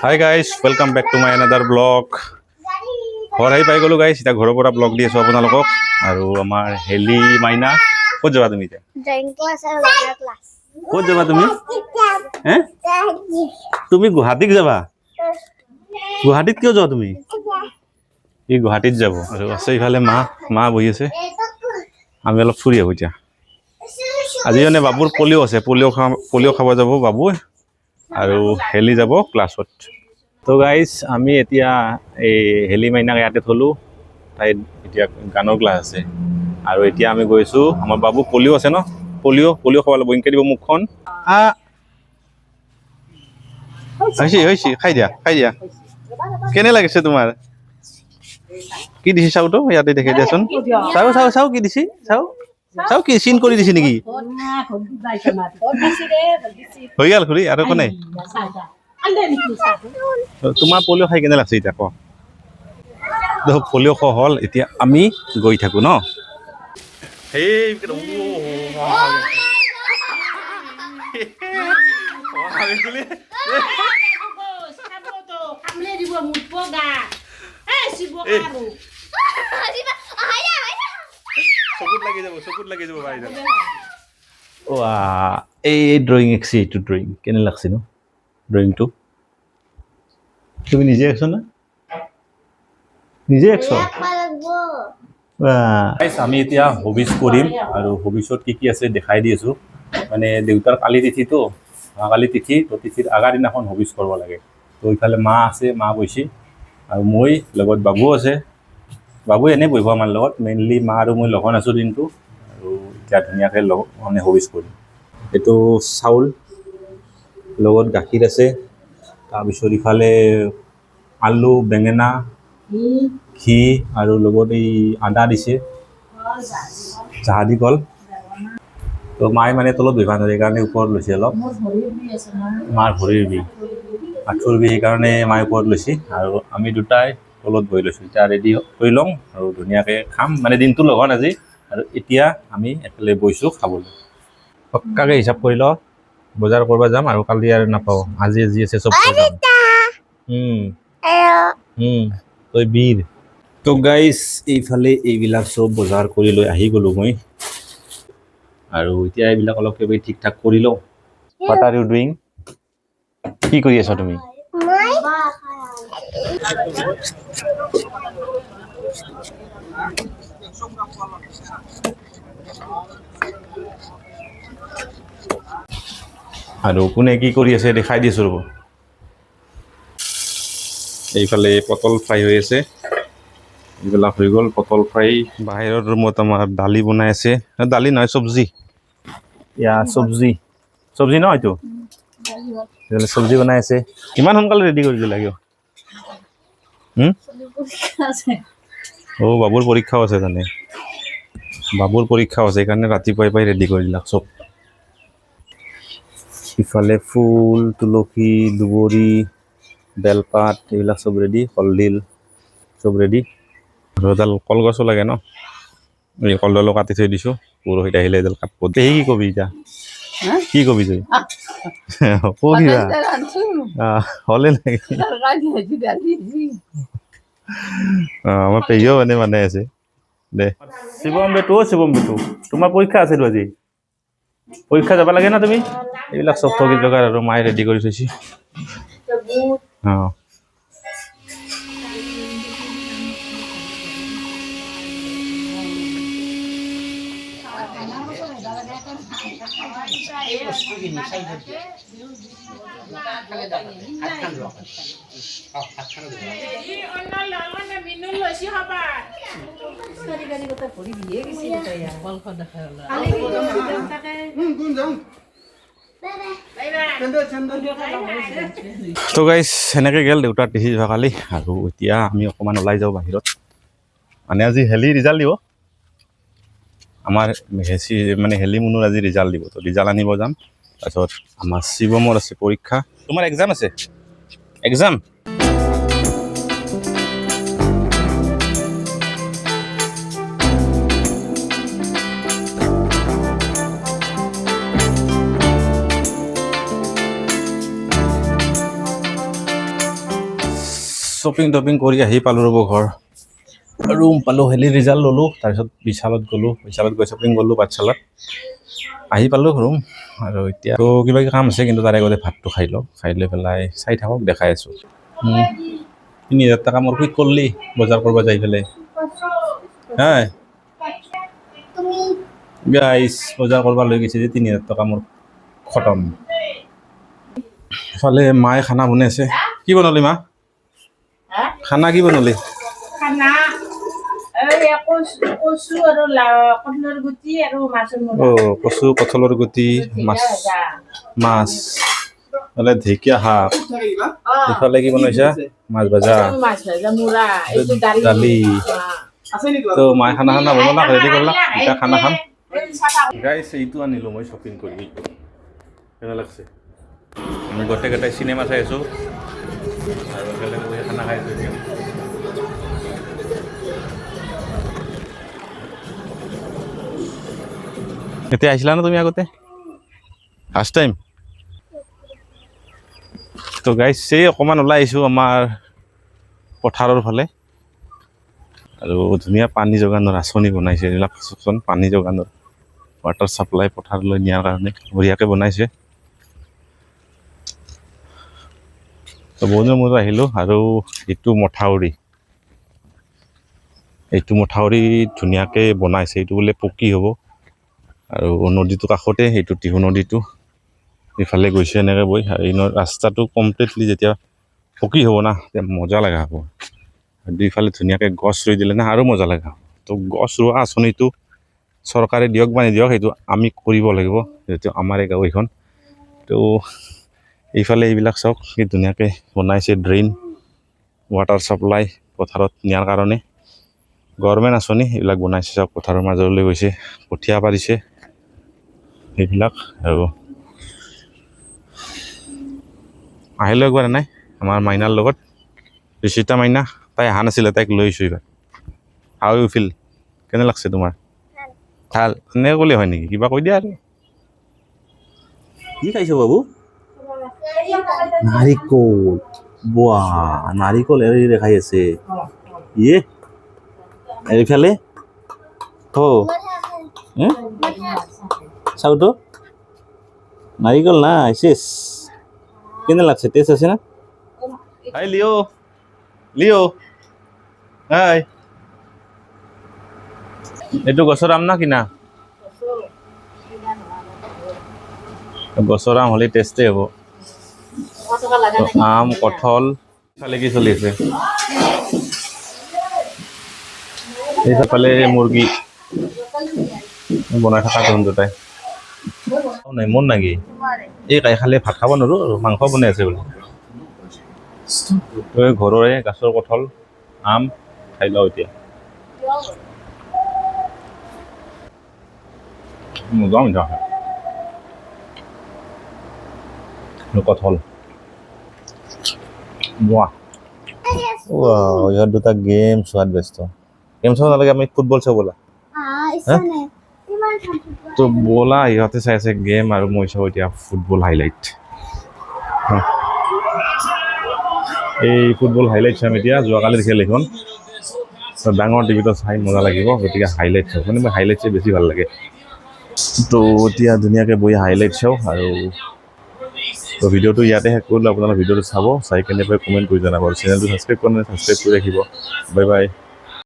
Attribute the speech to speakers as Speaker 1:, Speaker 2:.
Speaker 1: High guys welcome back to my another blog. ঘৰ আহি পাই গ'লোঁ গাইজ, এতিয়া ঘৰৰ পৰা ব্লগ দি আছোঁ আপোনালোকক। আৰু আমাৰ হেলি মাইনা, ক'ত যাবা তুমি এতিয়া? ক'ত যাবা তুমি? তুমি গুৱাহাটীত যাবা? গুৱাহাটীত কিয় যোৱা তুমি? ই গুৱাহাটীত যাব। আৰু আছে ইফালে মা বহি আছে। আমি অলপ ফুৰি আহোঁ এতিয়া। আজি মানে বাবুৰ পলিঅ' আছে, পলিঅ' খাব যাব বাবু। আৰু হেলি যাব ক্লাছত। তো গাইজ আমি এতিয়া এই হেলি মাইনাক ইয়াতে থলোঁ, তাইত এতিয়া গানৰ ক্লাছ আছে। আৰু এতিয়া আমি গৈছোঁ, আমাৰ বাবু পলিঅ' আছে ন, পলিঅ' খাব লাগিব। ইনকে দিব মুখখন। হৈছে খাই দিয়া। কেনে লাগিছে তোমাৰ? কি দিছে চাওঁতো, ইয়াতে দেখাই দিয়াচোন। চাওঁ কি দিছে, চাওঁ কি চিন কৰি দিছে নেকি? হৈ গ'ল খুৰী, আৰু একো নাই। তোমাৰ পলিঅ' খাই কেনে লাগছে এতিয়া ক? পলিঅ' খোৱা হ'ল, এতিয়া আমি গৈ থাকোঁ ন। চকুত লাগি যাব বাইদেউ। এই ড্ৰয়িং এঁকছি, এইটো ড্ৰয়িং কেনে লাগছে ন ড্ৰয়িংটো? তুমি নিজে আঁকছ না? নিজে আঁকছ? আমি এতিয়া হবিজ কৰিম, আৰু হবিজত কি আছে দেখাই দি আছোঁ। মানে দেউতাৰ কালি তিথিটো, কালি তিথি, তো তিথিৰ আগা দিনাখন হবিজ কৰিব লাগে। তো ইফালে মা আছে, মা বহিছে, আৰু মই লগত বাবু আছে। বাবু এনেই বহিব আমাৰ লগত, মেইনলি মা আৰু মই লগত আছোঁ দিনটো। আৰু এতিয়া ধুনীয়াকৈ মানে হবিজ কৰিম। এইটো চাউল, লগত গাখীৰ আছে, তাৰপিছত ইফালে আলু, বেঙেনা, ঘি, আৰু লগত এই আদা দিছে, জাহাদী কল। তো মায়ে মানে তলত বহিব নোৱাৰে, সেইকাৰণে ওপৰত লৈছে অলপ। মাৰ ভৰিৰ বিষ, আঁঠুৰ বিষ, সেইকাৰণে মায়ে ওপৰত লৈছে, আৰু আমি দুটাই তলত বহি লৈছোঁ। এতিয়া ৰেডি কৰি লওঁ আৰু ধুনীয়াকৈ খাম, মানে দিনটো লগত আজি। আৰু এতিয়া আমি একেলগে বহিছোঁ খাবলৈ। পক্কাকৈ হিচাপ কৰি ল, বজাৰ কৰিব যাম আৰু কালি আৰু নাপাওঁ। আজি আছে চব তই বীৰ। তো গাইজ এইফালে এইবিলাক চব বজাৰ কৰি লৈ আহি গ'লোঁ মই, আৰু এতিয়া এইবিলাক অলপ কিবা ঠিক ঠাক কৰি লওঁ। What are you doing? কি কৰি আছা তুমি? আৰু কোনে কি কৰি আছে দেখাই দিছোঁ ৰ'ব। এইফালে পটল ফ্ৰাই হৈ আছে, এইবিলাক হৈ গ'ল পটল ফ্ৰাই। বাহিৰৰ ৰুমত আমাৰ দালি বনাই আছে, দালি নহয় চব্জি, চব্জি ন এইটো, চব্জি বনাই আছে। ইমান সোনকালে ৰেডি কৰি দিলা কিয়? বাবুৰ পৰীক্ষাও আছে জানে, বাবুৰ পৰীক্ষাও আছে, সেইকাৰণে ৰাতিপুৱাই ৰেডি কৰি দিলাক চব। ইফালে ফুল, তুলসী, দুবৰি, বেলপাত, এইবিলাক চব ৰেডি, কলডিল চব ৰেডি। আৰু এডাল কলগছো লাগে ন, এই কলডালো কাটি থৈ দিছোঁ, পৰহিত আহিলে এডাল কাটব। সেই কি কবি এতিয়া, কি কবি তই? কিবা হ'লে নেকি? আমাৰ পেহীও মানে আছে দে। শিৱম বেটু, তোমাৰ পৰীক্ষা আছেতো আজি, পৰীক্ষা যাব লাগে না তুমি? এইবিলাক চব থগি জগাৰ আৰু মায়ে ৰেডি কৰি থৈছে। তো গাইজ সেনেকৈ গ'ল দেউতাৰ তিথি যোৱাকালি, আৰু এতিয়া আমি অকণমান ওলাই যাওঁ বাহিৰত। মানে আজি হেলি ৰিজাল্ট দিব, আমাৰ হেলি মুনুৰ আজি ৰিজাল্ট দিব, তো ৰিজাল্ট আনিব যাম। তাৰপিছত আমাৰ শিৱমৰ আছে পৰীক্ষা। তোমাৰ এক্সাম আছে? এক্সাম শ্বপিং টপিং কৰি আহি পালোঁ ৰ'ব ঘৰ ৰুম পালোঁ হেলি ৰিজাল্ট ল'লোঁ তাৰপিছত বিশালত গ'লোঁ বিশালত গৈ শ্বপিং গ'লোঁ পাঠশালাত আহি পালোঁ ৰুম আৰু এতিয়া কিবা কিবি কাম আছে কিন্তু তাৰে আগতে ভাতটো খাই লওঁ খাই লৈ পেলাই চাই থাকক দেখাই আছোঁ ৩,০০০ টকা মোৰ কুইক কৰিলি বজাৰ কৰিব যাই পেলাই হাই গাইছ বজাৰ কৰিব লৈ গৈছে যে ৩,০০০ টকা মোৰ খতম ইফালে মায়ে খানা বনাইছে কি বনালি মা খানা কি বনালি
Speaker 2: খানা কচু আৰু কঁঠালৰ গুটি আৰু মাছৰ মুৰা
Speaker 1: কচু কঁঠালৰ গুটি মাছ মাছ মানে ঢেকীয়া শাক ইফালে কি বনাইছা মাছ ভাজা
Speaker 2: মুৰা
Speaker 1: দালি তো মায়ে খানা বনালা ৰেডি কৰিলা এতিয়া খানা খাম গাইছ এইটো আনিলোঁ মই শ্বপিং কৰি এইটো কেনে লাগছে আমি গোটেইকেইটাই চিনেমা চাই আছোঁ আৰু একেলগে বহি খানা খাই আছোঁ এতিয়া আহিছিলা না তুমি আগতে ফাৰ্ষ্ট টাইম তো গাইছ এই অকণমান ওলাই আহিছোঁ আমাৰ পথাৰৰ ফালে আৰু ধুনীয়া পানী যোগানৰ আঁচনি বনাইছে এইবিলাক পানী যোগানৰ ৱাটাৰ ছাপ্লাই পথাৰলৈ নিয়াৰ কাৰণে বঢ়িয়াকৈ বনাইছে তো বহুদিনৰ মূৰত আহিলোঁ আৰু এইটো মথাউৰি ধুনীয়াকৈ বনাইছে এইটো বোলে পকী হ'ব আৰু নদীটো কাষতে সেইটো টিহু নদীটো ইফালে গৈছে এনেকৈ বৈ আৰু এই ৰাস্তাটো কমপ্লিটলি যেতিয়া পকী হ'ব না তেতিয়া মজা লগা হ'ব দুইফালে ধুনীয়াকৈ গছ ৰুই দিলে না আৰু মজা লগা হ'ব তো গছ ৰোৱা আঁচনিটো চৰকাৰে দিয়ক বা নিদিয়ক সেইটো আমি কৰিব লাগিব যিহেতু আমাৰে গাঁও এইখন তো এইফালে এইবিলাক চাওক কি ধুনীয়াকৈ বনাইছে ড্ৰেইন ৱাটাৰ ছাপ্লাই পথাৰত নিয়াৰ কাৰণে গভৰ্ণমেণ্ট আঁচনি এইবিলাক বনাইছে চাওক পথাৰৰ মাজলৈ গৈছে কঠীয়া পাৰিছে সেইবিলাক আৰু আহিলোঁ একবাৰ নাই আমাৰ মাইনাৰ লগত ঋষিতা মাইনা তাই অহা নাছিলে তাইক লৈ আহিছোঁ এইবাৰ হাউ ইউ ফিল কেনে লাগছে তোমাৰ ভাল এনেকৈ ক'লে হয় নেকি কিবা কৈ দিয়া আৰু কি খাইছ বাবু নাৰিকল বোৱা নাৰিকল এৰি খাই আছে ইয়ে এইফালে চাউটো নাৰিকল নাই শেষ কেনে লাগছে টেষ্ট আছে না হাই লিঅ' হাই এইটো গছৰ আম না কিনা গছৰ আম হ'লে টেষ্টেই হ'ব আম কঁঠাল ইফালে কি চলি আছে এইফালে মুৰ্গী বনাই থকা তৰুণ দুটাই নাই মন নাকি এই কাই খালে ভাত খাব নোৱাৰোঁ আৰু মাংস বনাই আছে বোলে ঘৰৰে গাছৰ কঁঠাল আম খাই লওঁ এতিয়া মজা মিঠা কঁঠাল ইহঁত দুটা গেম চোৱাত ব্যস্ত গেম চাব নালাগে আমি ফুটবল চাব ব'লা তো ব'লা ইহঁতে চাই আছে গেম আৰু মই চাওঁ এতিয়া ফুটবল হাইলাইট এই ফুটবল হাইলাইট চাম এতিয়া যোৱাকালিৰ খেল এইখন ডাঙৰ টিভিটো চাই মজা লাগিব গতিকে হাইলাইট চাওঁ মানে মই হাইলাইট চাই বেছি ভাল লাগে তো এতিয়া ধুনীয়াকৈ বহি হাইলাইট চাওঁ আৰু তো ভিডিঅ'টো ইয়াতে শেষ কৰিলোঁ আপোনালোকে ভিডিঅ'টো চাব চাই কেনেকৈ কমেণ্ট কৰি জনাব আৰু চেনেলটো ছাবস্ক্ৰাইব কৰি ৰাখিব বাই বাই